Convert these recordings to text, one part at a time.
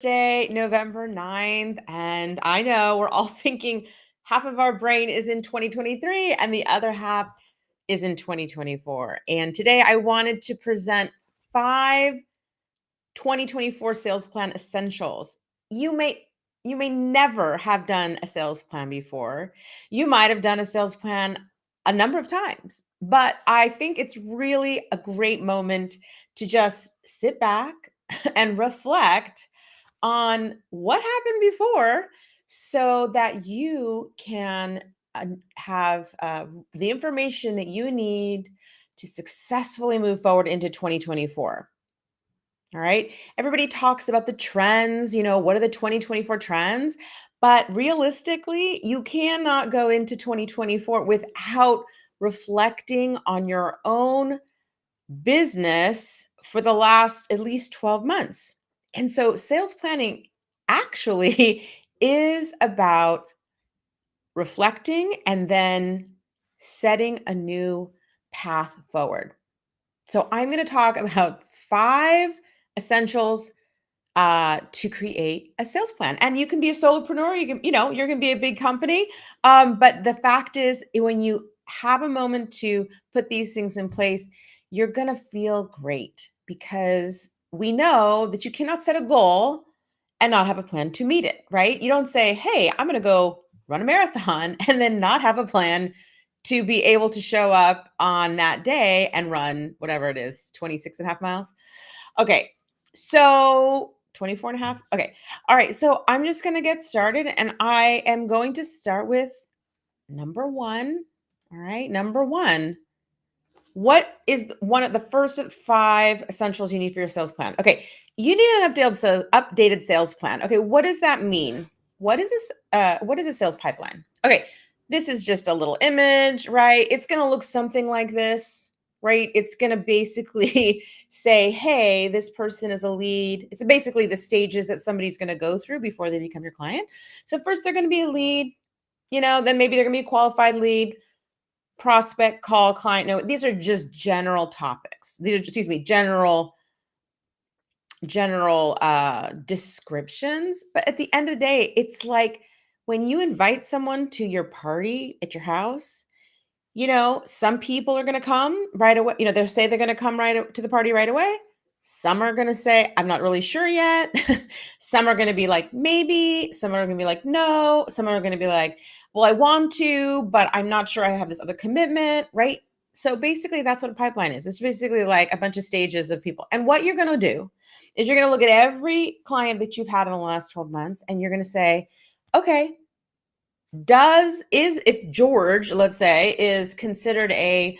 Thursday, November 9th, and I know we're all thinking half of our brain is in 2023 and the other half is in 2024. And today I wanted to present 5 2024 sales plan essentials. You may you may never have done a sales plan before. You might have done a sales plan a number of times, but I think it's really a great moment to just sit back and reflect on what happened before so that you can have the information that you need to successfully move forward into 2024. All right. Everybody talks about the trends, what are the 2024 trends? But realistically, you cannot go into 2024 without reflecting on your own business for the last at least 12 months. And so sales planning actually is about reflecting and then setting a new path forward. So I'm going to talk about 5 essentials to create a sales plan. And you can be a solopreneur, you're going to be a big company. But the fact is, when you have a moment to put these things in place, you're going to feel great because we know that you cannot set a goal and not have a plan to meet it, right? You don't say, hey, I'm going to go run a marathon and then not have a plan to be able to show up on that day and run whatever it is, 26 and a half miles. Okay. So 24 and a half. Okay. All right. So I'm just going to get started and I am going to start with number 1. All right. Number 1. What is one of the first 5 essentials you need for your sales plan? Okay. You need an updated sales plan. Okay. What does that mean? What is this? What is a sales pipeline? Okay. This is just a little image, right? It's going to look something like this, right? It's going to basically say, hey, this person is a lead. It's basically the stages that somebody's going to go through before they become your client. So first they're going to be a lead, then maybe they're going to be a qualified lead, prospect, call, client. No, these are just general topics. These are, general descriptions. But at the end of the day, it's like when you invite someone to your party at your house, some people are going to come right away. They'll say they're going to come right to the party right away. Some are going to say, I'm not really sure yet. Some are going to be like, maybe. Some are going to be like, no. Some are going to be like, well, I want to, but I'm not sure I have this other commitment, right? So basically, that's what a pipeline is. It's basically like a bunch of stages of people. And what you're going to do is you're going to look at every client that you've had in the last 12 months, and you're going to say, okay, if George, let's say, is considered a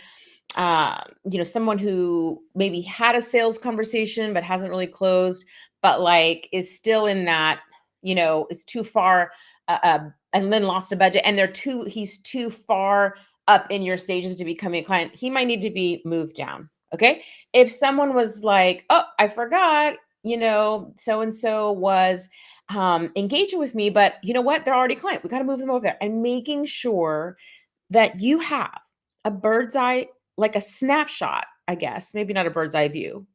someone who maybe had a sales conversation but hasn't really closed, but like is still in that, is too far, and then lost a budget, and he's too far up in your stages to becoming a client, he might need to be moved down. Okay. If someone was like, oh, I forgot, so and so was engaging with me, but you know what? They're already a client. We got to move them over there, and making sure that you have a bird's eye, like a snapshot, I guess, maybe not a bird's eye view,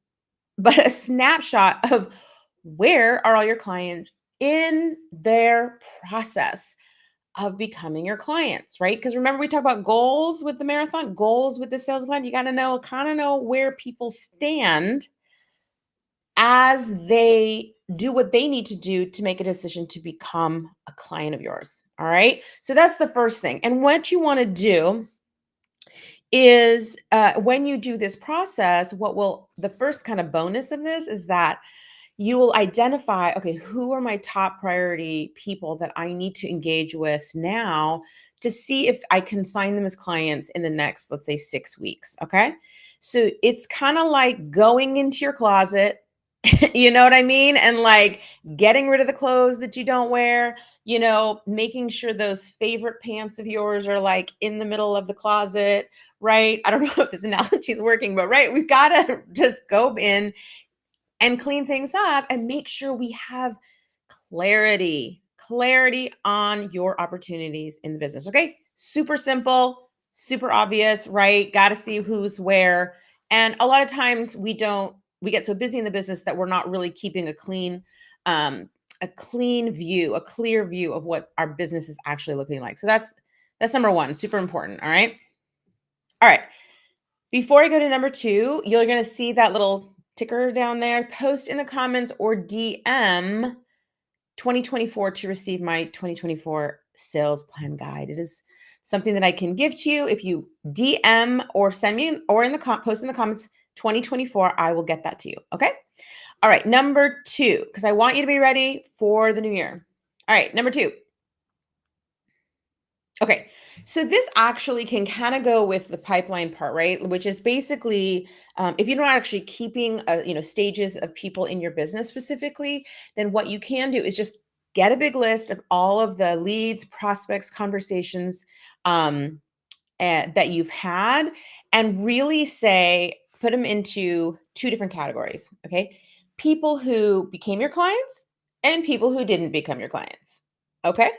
but a snapshot of where are all your clients in their process of becoming your clients, right? Because remember, we talk about goals with the marathon, goals with the sales plan. You got to kind of know where people stand as they do what they need to do to make a decision to become a client of yours. All right. So that's the first thing. And what you want to do is when you do this process, the first kind of bonus of this is that you will identify, okay, who are my top priority people that I need to engage with now to see if I can sign them as clients in the next, let's say, 6 weeks. Okay. So it's kind of like going into your closet, you know what I mean? And like getting rid of the clothes that you don't wear, making sure those favorite pants of yours are like in the middle of the closet, right? I don't know if this analogy is working, but right, we've got to just go in and clean things up and make sure we have clarity on your opportunities in the business. Okay. Super simple, super obvious, right? Got to see who's where. And a lot of times we get so busy in the business that we're not really keeping a clean a clean view, a clear view of what our business is actually looking like. So that's number one, super important. All right. All right. Before I go to number two, you're going to see that little ticker down there. Post in the comments or DM 2024 to receive my 2024 sales plan guide. It is something that I can give to you. If you DM or send me or in the post in the comments 2024, I will get that to you. Okay. All right. Number two, because I want you to be ready for the new year. All right. Number two. Okay. So this actually can kind of go with the pipeline part, right? Which is basically, if you're not actually keeping, stages of people in your business specifically, then what you can do is just get a big list of all of the leads, prospects, conversations that you've had, and really put them into two different categories. Okay. People who became your clients and people who didn't become your clients. Okay.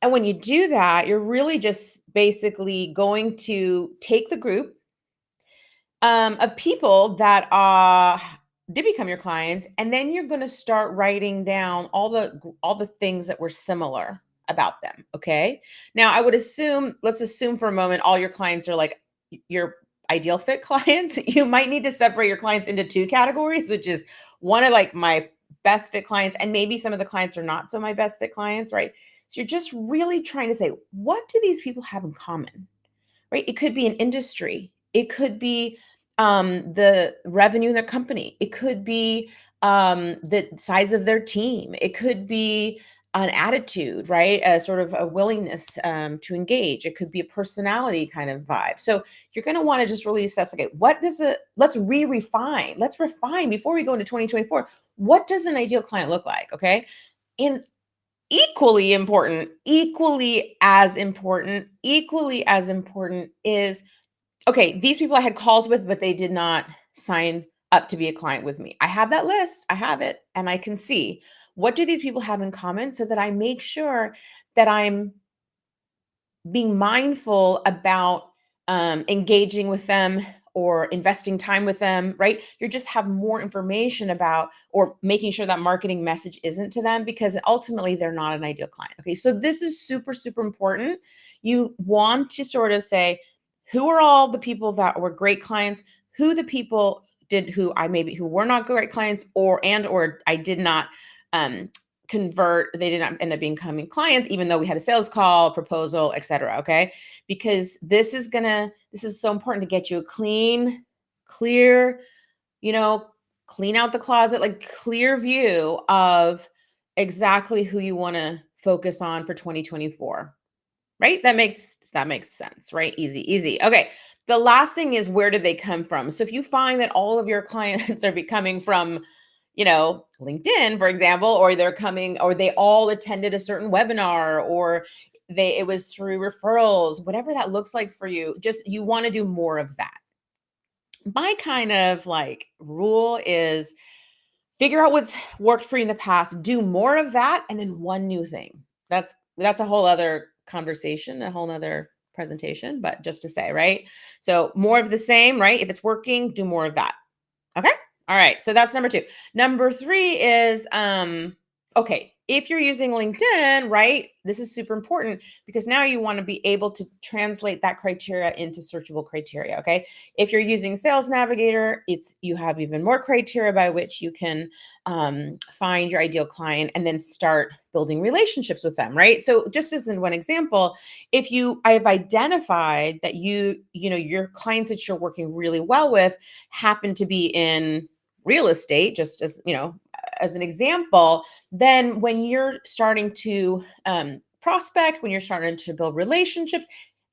And when you do that, you're really just basically going to take the group of people that did become your clients, and then you're going to start writing down all the things that were similar about them. Okay. Now, let's assume for a moment, all your clients are like your ideal fit clients. You might need to separate your clients into two categories, which is one of like my best fit clients, and maybe some of the clients are not so my best fit clients, right? So you're just really trying to say, what do these people have in common, right? It could be an industry. It could be the revenue in their company. It could be the size of their team. It could be an attitude, right? A sort of a willingness to engage. It could be a personality kind of vibe. So you're going to want to just really assess, okay, let's refine. Let's refine before we go into 2024. What does an ideal client look like? Okay. And equally as important is, okay, these people I had calls with, but they did not sign up to be a client with me. I have that list. I have it, and I can see what do these people have in common so that I make sure that I'm being mindful about engaging with them or investing time with them, right? You just have more information about or making sure that marketing message isn't to them, because ultimately they're not an ideal client. Okay. So this is super, super important. You want to sort of say, who are all the people that were great clients? Who the people who were not great clients, or I did not convert, they did not end up becoming clients, even though we had a sales call, proposal, etc. Okay. Because this is so important to get you a clear, clean out the closet, like clear view of exactly who you want to focus on for 2024. Right? That makes sense, right? Easy. Okay. The last thing is, where did they come from? So if you find that all of your clients are coming from, LinkedIn, for example, or they all attended a certain webinar, or it was through referrals, whatever that looks like for you, you want to do more of that. My kind of like rule is figure out what's worked for you in the past, do more of that, and then one new thing. That's a whole other conversation, a whole other presentation, but just to say, right? So more of the same, right? If it's working, do more of that. Okay. All right. So that's number two. Number three is, okay, if you're using LinkedIn, right, this is super important because now you want to be able to translate that criteria into searchable criteria. Okay. If you're using Sales Navigator, you have even more criteria by which you can find your ideal client and then start building relationships with them. Right. So just as in one example, I have identified that your clients that you're working really well with happen to be in real estate, just as an example, then when you're starting to prospect, when you're starting to build relationships,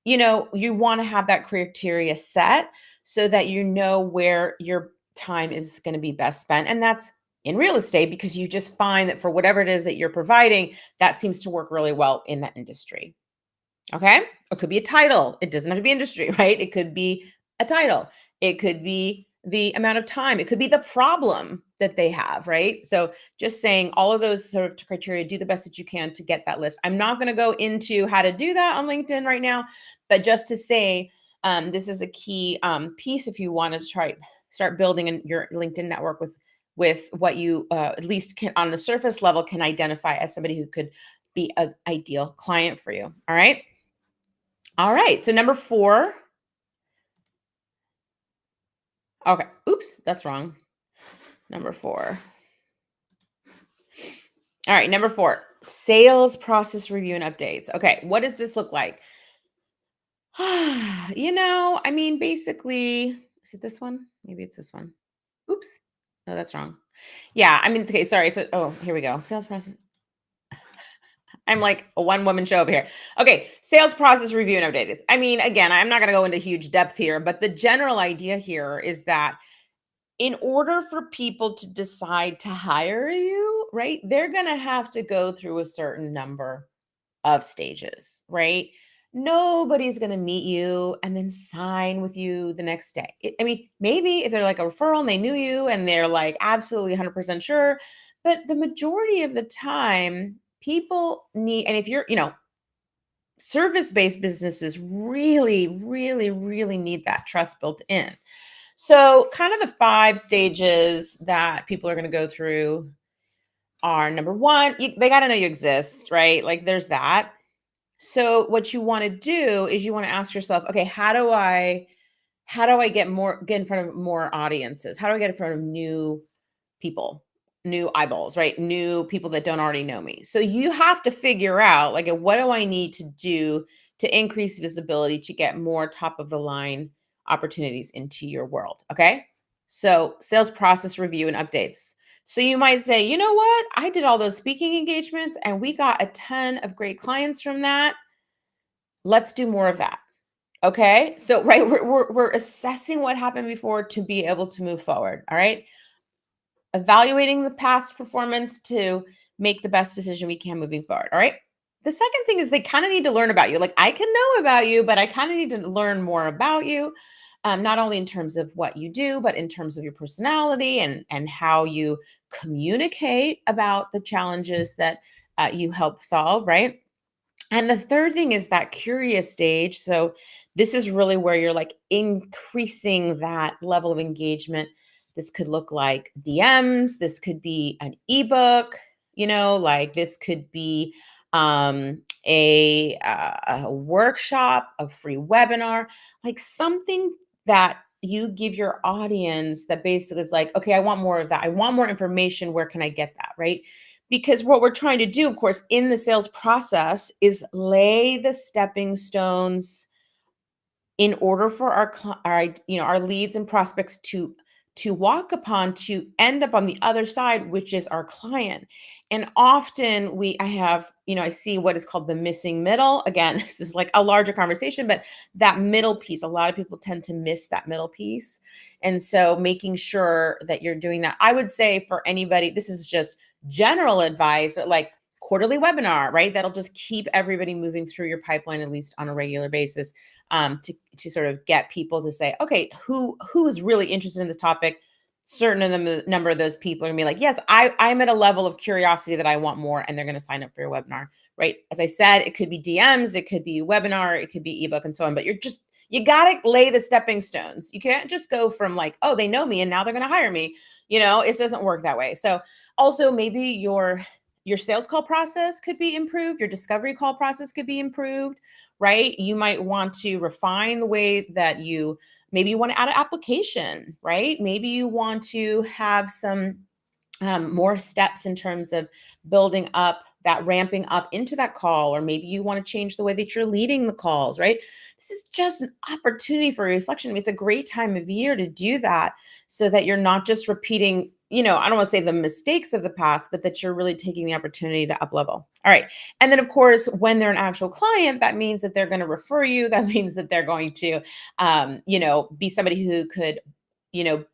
you want to have that criteria set so that you know where your time is going to be best spent. And that's in real estate, because you just find that for whatever it is that you're providing, that seems to work really well in that industry. Okay. It could be a title. It doesn't have to be industry, right? It could be a title. It could be the amount of time. It could be the problem that they have, right? So just saying all of those sort of criteria, do the best that you can to get that list. I'm not going to go into how to do that on LinkedIn right now, but just to say, this is a key piece if you want to start building your LinkedIn network with with what you at least can on the surface level can identify as somebody who could be an ideal client for you. All right. All right. So number 4. Okay. Oops, that's wrong. Number 4. All right, number 4, sales process review and updates. Okay, what does this look like? I mean, basically, is it this one? Maybe it's this one. Oops. No, that's wrong. Yeah, I mean, okay, sorry. So, oh, here we go. Sales process. I'm like a one woman show over here. Okay, sales process review and updates. I mean, again, I'm not going to go into huge depth here, but the general idea here is that in order for people to decide to hire you, right, they're going to have to go through a certain number of stages, right? Nobody's going to meet you and then sign with you the next day. I mean, maybe if they're like a referral and they knew you and they're like absolutely 100% sure, but the majority of the time, people need, and if you're, service based businesses really, really, really need that trust built in. So, kind of the 5 stages that people are going to go through are number 1, they got to know you exist, right? Like, there's that. So what you want to do is you want to ask yourself, okay, how do I get in front of more audiences? How do I get in front of new people, new eyeballs, right? New people that don't already know me. So you have to figure out like what do I need to do to increase visibility to get more top of the line opportunities into your world, okay? So sales process review and updates. So you might say, you know what? I did all those speaking engagements and we got a ton of great clients from that. Let's do more of that. Okay. So, right, we're assessing what happened before to be able to move forward. All right. Evaluating the past performance to make the best decision we can moving forward. All right. The second thing is they kind of need to learn about you. Like I can know about you, but I kind of need to learn more about you, not only in terms of what you do, but in terms of your personality and how you communicate about the challenges that you help solve. Right. And the third thing is that curious stage. So this is really where you're like increasing that level of engagement. This could look like DMs, this could be an ebook, like this could be a workshop, a free webinar, like something that you give your audience that basically is like, okay, I want more of that. I want more information. Where can I get that? Right. Because what we're trying to do, of course, in the sales process is lay the stepping stones in order for our leads and prospects to walk upon to end up on the other side, which is our client. And often I see what is called the missing middle. Again, this is like a larger conversation, but that middle piece, a lot of people tend to miss that middle piece. And so making sure that you're doing that, I would say for anybody, this is just general advice, but like quarterly webinar, right? That'll just keep everybody moving through your pipeline, at least on a regular basis, to sort of get people to say, okay, who is really interested in this topic? Certain of the number of those people are gonna be like, yes, I'm at a level of curiosity that I want more, and they're gonna sign up for your webinar, right? As I said, it could be DMs, it could be webinar, it could be ebook, and so on. But you gotta lay the stepping stones. You can't just go from like, oh, they know me and now they're gonna hire me. It doesn't work that way. So also maybe your sales call process could be improved. Your discovery call process could be improved, right? You might want to refine the way that maybe you want to add an application, right? Maybe you want to have some more steps in terms of building up that ramping up into that call, or maybe you want to change the way that you're leading the calls, right? This is just an opportunity for reflection. I mean, it's a great time of year to do that so that you're not just repeating, I don't want to say the mistakes of the past, but that you're really taking the opportunity to up level. All right. And then, of course, when they're an actual client, that means that they're going to refer you. That means that they're going to, be somebody who could, you know,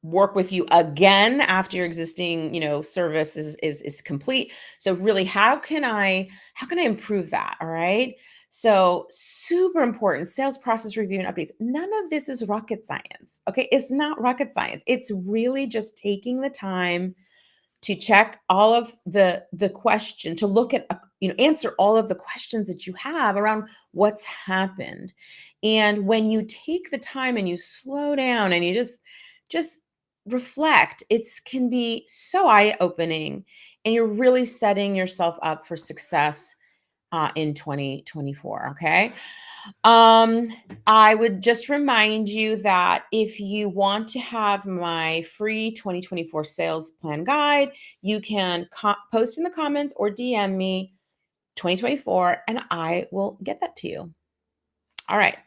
work with you again after your existing service is complete. So really, how can I improve that? All right, so super important. Sales process review and updates, none of this is rocket science. Okay, it's not rocket science. It's really just taking the time to check all of the question, to look at answer all of the questions that you have around what's happened. And when you take the time and you slow down and you just reflect. It's can be so eye-opening, and you're really setting yourself up for success in 2024. Okay. Um, I would just remind you that if you want to have my free 2024 sales plan guide, you can post in the comments or DM me 2024 and I will get that to you. All right.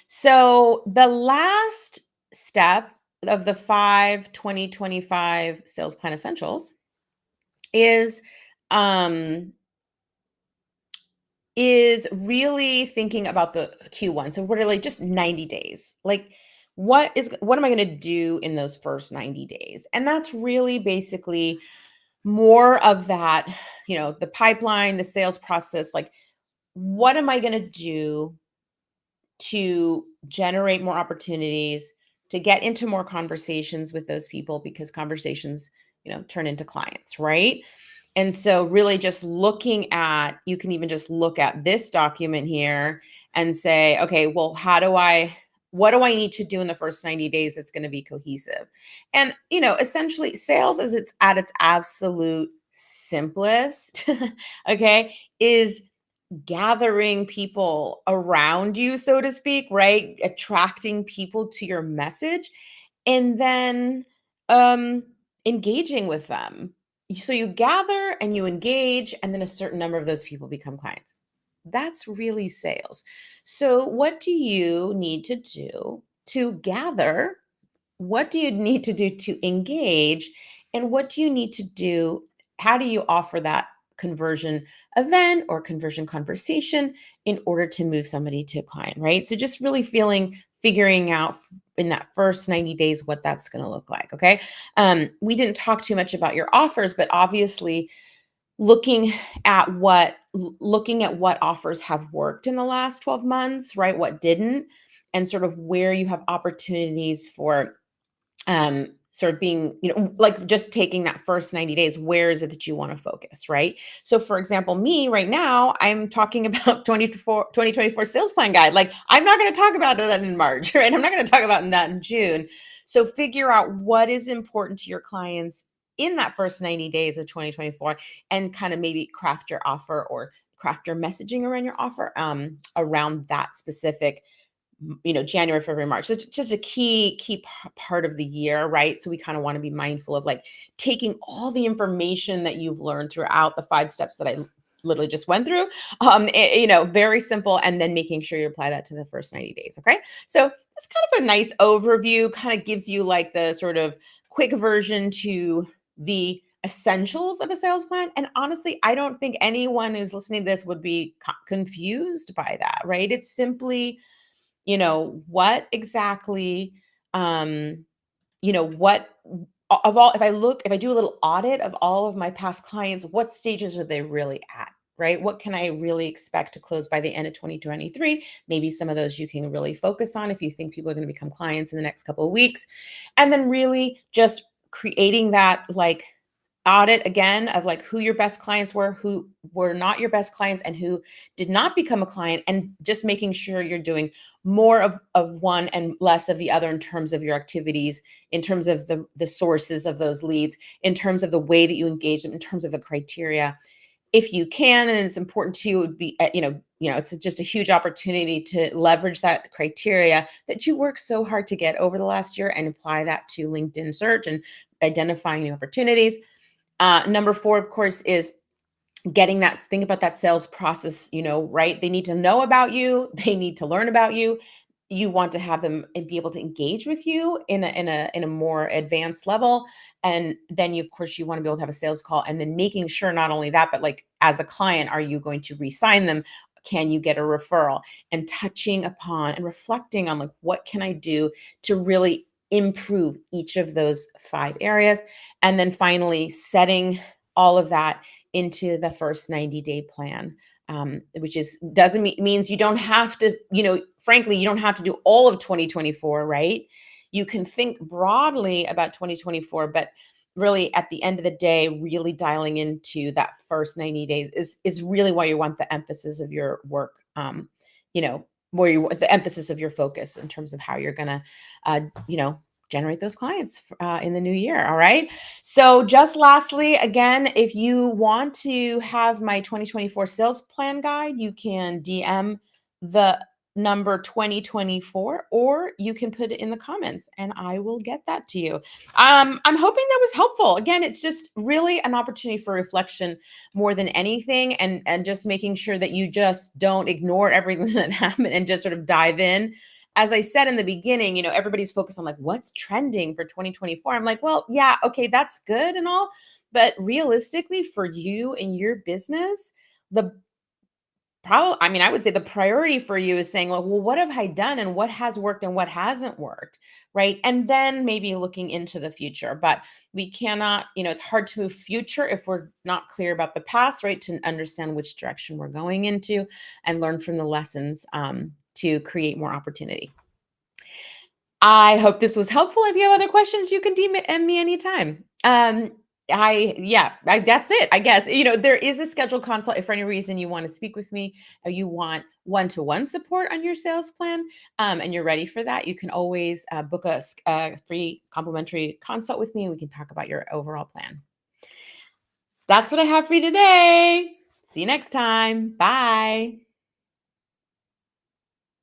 So the last step of the 2025 sales plan essentials is um really thinking about the Q1. So what are like just 90 days? Like what am I going to do in those first 90 days? And that's really basically more of that, the pipeline, the sales process, like what am I going to do to generate more opportunities, to get into more conversations with those people because conversations, turn into clients, right? And so really just looking at, you can even just look at this document here and say, okay, well, what do I need to do in the first 90 days that's going to be cohesive? And, essentially sales as it's at its absolute simplest, okay, is gathering people around you, so to speak, right? Attracting people to your message and then um engaging with them. So you gather and you engage, and then a certain number of those people become clients. That's really sales. So, what do you need to do to gather? What do you need to do to engage? And what do you need to do? How do you offer that conversion event or conversion conversation in order to move somebody to a client, right? So just really figuring out in that first 90 days what that's going to look like. Okay. We didn't talk too much about your offers, but obviously looking at what offers have worked in the last 12 months, right? What didn't, and sort of where you have opportunities for sort of being, like just taking that first 90 days, where is it that you want to focus, right? So for example, me right now, I'm talking about 2024 sales plan guide. Like I'm not going to talk about that in March, right? I'm not going to talk about that in June. So figure out what is important to your clients in that first 90 days of 2024 and kind of maybe craft your offer or craft your messaging around your offer around that specific January, February, March. It's just a key part of the year, right? So we kind of want to be mindful of like taking all the information that you've learned throughout the 5 steps that I literally just went through. Very simple, and then making sure you apply that to the first 90 days. Okay. So it's kind of a nice overview, kind of gives you like the sort of quick version to the essentials of a sales plan. And honestly, I don't think anyone who's listening to this would be confused by that, right? It's simply what exactly, what of all, if I do a little audit of all of my past clients, what stages are they really at? Right? What can I really expect to close by the end of 2023? Maybe some of those you can really focus on if you think people are going to become clients in the next couple of weeks. And then really just creating that like audit again of like who your best clients were, who were not your best clients, and who did not become a client, and just making sure you're doing more of one and less of the other in terms of your activities, in terms of the sources of those leads, in terms of the way that you engage them, in terms of the criteria. If you can, and it's important to you, would be it's just a huge opportunity to leverage that criteria that you worked so hard to get over the last year and apply that to LinkedIn search and identifying new opportunities. Number 4, of course, is think about that sales process, right? They need to know about you. They need to learn about you. You want to have them and be able to engage with you in a more advanced level. And then of course, you want to be able to have a sales call, and then making sure not only that, but like as a client, are you going to re-sign them? Can you get a referral? And touching upon and reflecting on like, what can I do to really improve each of those 5 areas? And then finally, setting all of that into the first 90-day plan, which doesn't means you don't have to, frankly, you don't have to do all of 2024, right? You can think broadly about 2024, but really at the end of the day, really dialing into that first 90 days is really why you want the emphasis of your work, where you want the emphasis of your focus in terms of how you're gonna, generate those clients in the new year. All right. So, just lastly, again, if you want to have my 2024 sales plan guide, you can DM the number 2024, or you can put it in the comments and I will get that to you. I'm hoping that was helpful. Again, it's just really an opportunity for reflection more than anything, and just making sure that you just don't ignore everything that happened and just sort of dive in. As I said in the beginning, everybody's focused on like what's trending for 2024. I'm like, well, yeah, okay, that's good and all, but realistically for you and your business, the I mean, I would say the priority for you is saying, well, what have I done and what has worked and what hasn't worked, right? And then maybe looking into the future. But we cannot, it's hard to move future if we're not clear about the past, right? To understand which direction we're going into and learn from the lessons to create more opportunity. I hope this was helpful. If you have other questions, you can DM me anytime. That's it. I guess, there is a scheduled consult if for any reason you want to speak with me or you want one-to-one support on your sales plan, and you're ready for that. You can always book a free complimentary consult with me and we can talk about your overall plan. That's what I have for you today. See you next time. Bye.